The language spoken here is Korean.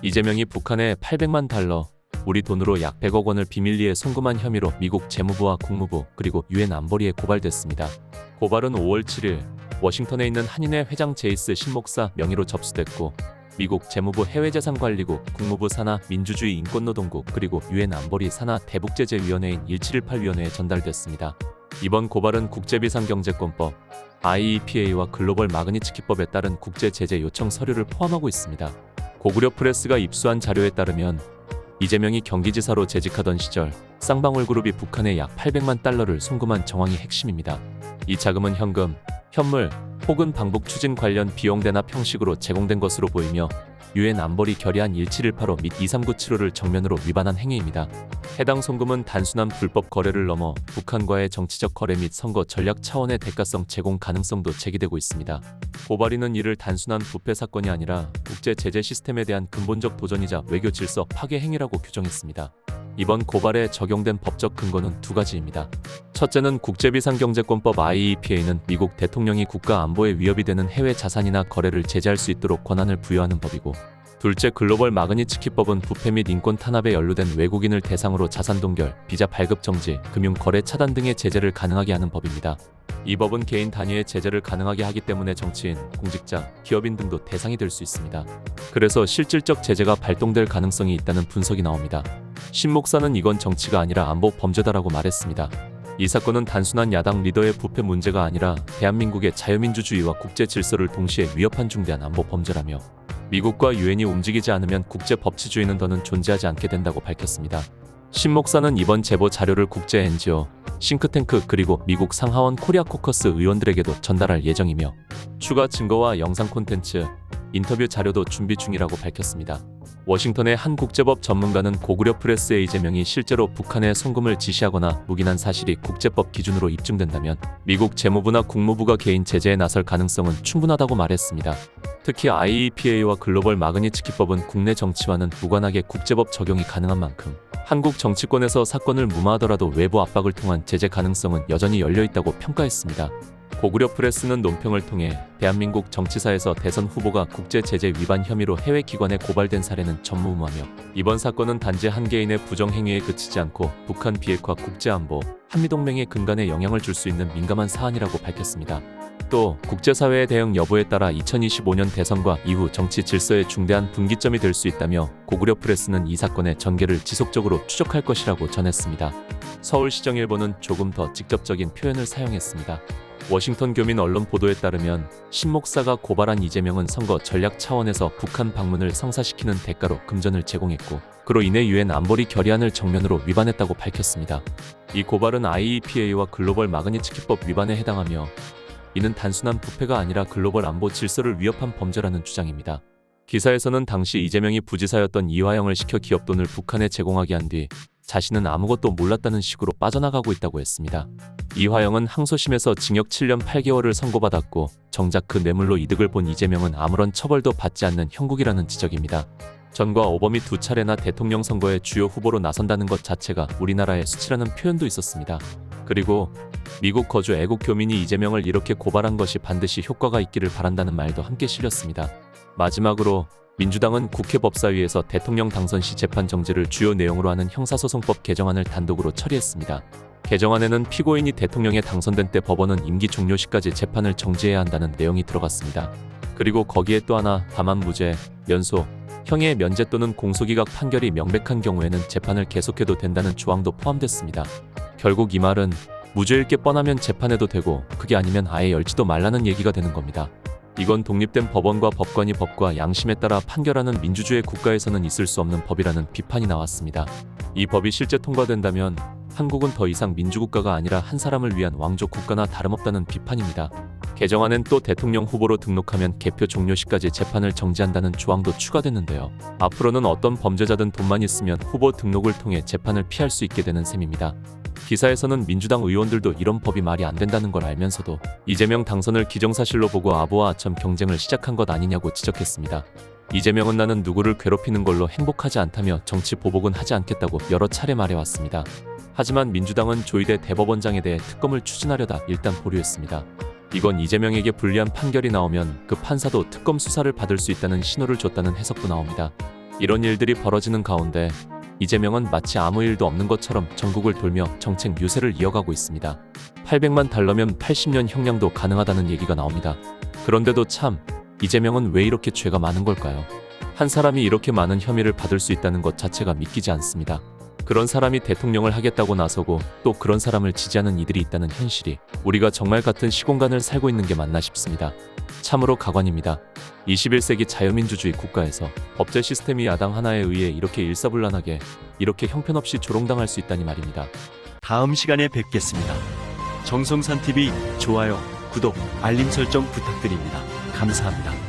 이재명이 북한에 800만 달러, 우리 돈으로 약 100억 원을 비밀리에 송금한 혐의로 미국 재무부와 국무부 그리고 유엔 안보리에 고발됐습니다. 고발은 5월 7일 워싱턴에 있는 한인회 회장 제이스 신 목사 명의로 접수됐고 미국 재무부 해외재산관리국, 국무부 산하 민주주의 인권노동국 그리고 유엔 안보리 산하 대북제재위원회인 1718위원회에 전달됐습니다. 이번 고발은 국제비상경제권법, IEPA와 글로벌 마그니츠키법에 따른 국제제재 요청 서류를 포함하고 있습니다. 고구려 프레스가 입수한 자료에 따르면 이재명이 경기지사로 재직하던 시절 쌍방울그룹이 북한에 약 800만 달러를 송금한 정황이 핵심입니다. 이 자금은 현금, 현물 혹은 방북 추진 관련 비용 대납 형식으로 제공된 것으로 보이며 유엔 안보리 결의안 1718호 및 23975를 정면으로 위반한 행위입니다. 해당 송금은 단순한 불법 거래를 넘어 북한과의 정치적 거래 및 선거 전략 차원의 대가성 제공 가능성도 제기되고 있습니다. 고발인은 이를 단순한 부패 사건이 아니라 국제 제재 시스템에 대한 근본적 도전이자 외교 질서 파괴 행위라고 규정했습니다. 이번 고발에 적용된 법적 근거는 두 가지입니다. 첫째는 국제비상경제권법 IEPA는 미국 대통령이 국가 안보에 위협이 되는 해외 자산이나 거래를 제재할 수 있도록 권한을 부여하는 법이고, 둘째 글로벌 마그니츠키법은 부패 및 인권 탄압에 연루된 외국인을 대상으로 자산 동결, 비자 발급 정지, 금융 거래 차단 등의 제재를 가능하게 하는 법입니다. 이 법은 개인 단위의 제재를 가능하게 하기 때문에 정치인, 공직자, 기업인 등도 대상이 될 수 있습니다. 그래서 실질적 제재가 발동될 가능성이 있다는 분석이 나옵니다. 신 목사는 이건 정치가 아니라 안보 범죄다라고 말했습니다. 이 사건은 단순한 야당 리더의 부패 문제가 아니라 대한민국의 자유민주주의와 국제 질서를 동시에 위협한 중대한 안보 범죄라며 미국과 유엔이 움직이지 않으면 국제 법치주의는 더는 존재하지 않게 된다고 밝혔습니다. 신 목사는 이번 제보 자료를 국제 NGO, 싱크탱크 그리고 미국 상하원 코리아 코커스 의원들에게도 전달할 예정이며 추가 증거와 영상 콘텐츠, 인터뷰 자료도 준비 중이라고 밝혔습니다. 워싱턴의 한 국제법 전문가는 고구려 프레스의 이재명이 실제로 북한에 송금을 지시하거나 묵인한 사실이 국제법 기준으로 입증된다면 미국 재무부나 국무부가 개인 제재에 나설 가능성은 충분하다고 말했습니다. 특히 IEPA와 글로벌 마그니츠키법은 국내 정치와는 무관하게 국제법 적용이 가능한 만큼 한국 정치권에서 사건을 무마하더라도 외부 압박을 통한 제재 가능성은 여전히 열려있다고 평가했습니다. 고구려 프레스는 논평을 통해 대한민국 정치사에서 대선 후보가 국제제재 위반 혐의로 해외 기관에 고발된 사례는 전무후무하며 이번 사건은 단지 한 개인의 부정행위에 그치지 않고 북한 비핵화 국제안보, 한미동맹의 근간에 영향을 줄 수 있는 민감한 사안이라고 밝혔습니다. 또 국제사회의 대응 여부에 따라 2025년 대선과 이후 정치 질서의 중대한 분기점이 될 수 있다며 고구려 프레스는 이 사건의 전개를 지속적으로 추적할 것이라고 전했습니다. 서울시정일보는 조금 더 직접적인 표현을 사용했습니다. 워싱턴 교민 언론 보도에 따르면 신 목사가 고발한 이재명은 선거 전략 차원에서 북한 방문을 성사시키는 대가로 금전을 제공했고 그로 인해 유엔 안보리 결의안을 정면으로 위반했다고 밝혔습니다. 이 고발은 IEPA와 글로벌 마그니츠키법 위반에 해당하며 이는 단순한 부패가 아니라 글로벌 안보 질서를 위협한 범죄라는 주장입니다. 기사에서는 당시 이재명이 부지사였던 이화영을 시켜 기업 돈을 북한에 제공하게 한 뒤 자신은 아무것도 몰랐다는 식으로 빠져나가고 있다고 했습니다. 이화영은 항소심에서 징역 7년 8개월을 선고받았고 정작 그 뇌물로 이득을 본 이재명은 아무런 처벌도 받지 않는 형국이라는 지적입니다. 전과 오범이 두 차례나 대통령 선거에 주요 후보로 나선다는 것 자체가 우리나라의 수치라는 표현도 있었습니다. 그리고 미국 거주 애국 교민이 이재명을 이렇게 고발한 것이 반드시 효과가 있기를 바란다는 말도 함께 실렸습니다. 마지막으로 민주당은 국회 법사위에서 대통령 당선 시 재판 정지를 주요 내용으로 하는 형사소송법 개정안을 단독으로 처리했습니다. 개정안에는 피고인이 대통령에 당선된 때 법원은 임기 종료 시까지 재판을 정지해야 한다는 내용이 들어갔습니다. 그리고 거기에 또 하나 다만 무죄, 연소, 형의 면제 또는 공소기각 판결이 명백한 경우에는 재판을 계속해도 된다는 조항도 포함됐습니다. 결국 이 말은 무죄일 게 뻔하면 재판해도 되고 그게 아니면 아예 열지도 말라는 얘기가 되는 겁니다. 이건 독립된 법원과 법관이 법과 양심에 따라 판결하는 민주주의 국가에서는 있을 수 없는 법이라는 비판이 나왔습니다. 이 법이 실제 통과된다면 한국은 더 이상 민주국가가 아니라 한 사람을 위한 왕조 국가나 다름없다는 비판입니다. 개정안엔 또 대통령 후보로 등록하면 개표 종료 시까지 재판을 정지한다는 조항도 추가됐는데요. 앞으로는 어떤 범죄자든 돈만 있으면 후보 등록을 통해 재판을 피할 수 있게 되는 셈입니다. 기사에서는 민주당 의원들도 이런 법이 말이 안 된다는 걸 알면서도 이재명 당선을 기정사실로 보고 아부와 아첨 경쟁을 시작한 것 아니냐고 지적했습니다. 이재명은 나는 누구를 괴롭히는 걸로 행복하지 않다며 정치 보복은 하지 않겠다고 여러 차례 말해왔습니다. 하지만 민주당은 조희대 대법원장에 대해 특검을 추진하려다 일단 보류했습니다. 이건 이재명에게 불리한 판결이 나오면 그 판사도 특검 수사를 받을 수 있다는 신호를 줬다는 해석도 나옵니다. 이런 일들이 벌어지는 가운데 이재명은 마치 아무 일도 없는 것처럼 전국을 돌며 정책 유세를 이어가고 있습니다. 800만 달러면 80년 형량도 가능하다는 얘기가 나옵니다. 그런데도 참 이재명은 왜 이렇게 죄가 많은 걸까요? 한 사람이 이렇게 많은 혐의를 받을 수 있다는 것 자체가 믿기지 않습니다. 그런 사람이 대통령을 하겠다고 나서고 또 그런 사람을 지지하는 이들이 있다는 현실이 우리가 정말 같은 시공간을 살고 있는 게 맞나 싶습니다. 참으로 가관입니다. 21세기 자유민주주의 국가에서 법제 시스템이 야당 하나에 의해 이렇게 일사불란하게 이렇게 형편없이 조롱당할 수 있다니 말입니다. 다음 시간에 뵙겠습니다. 정성산TV 좋아요, 구독, 알림 설정 부탁드립니다. 감사합니다.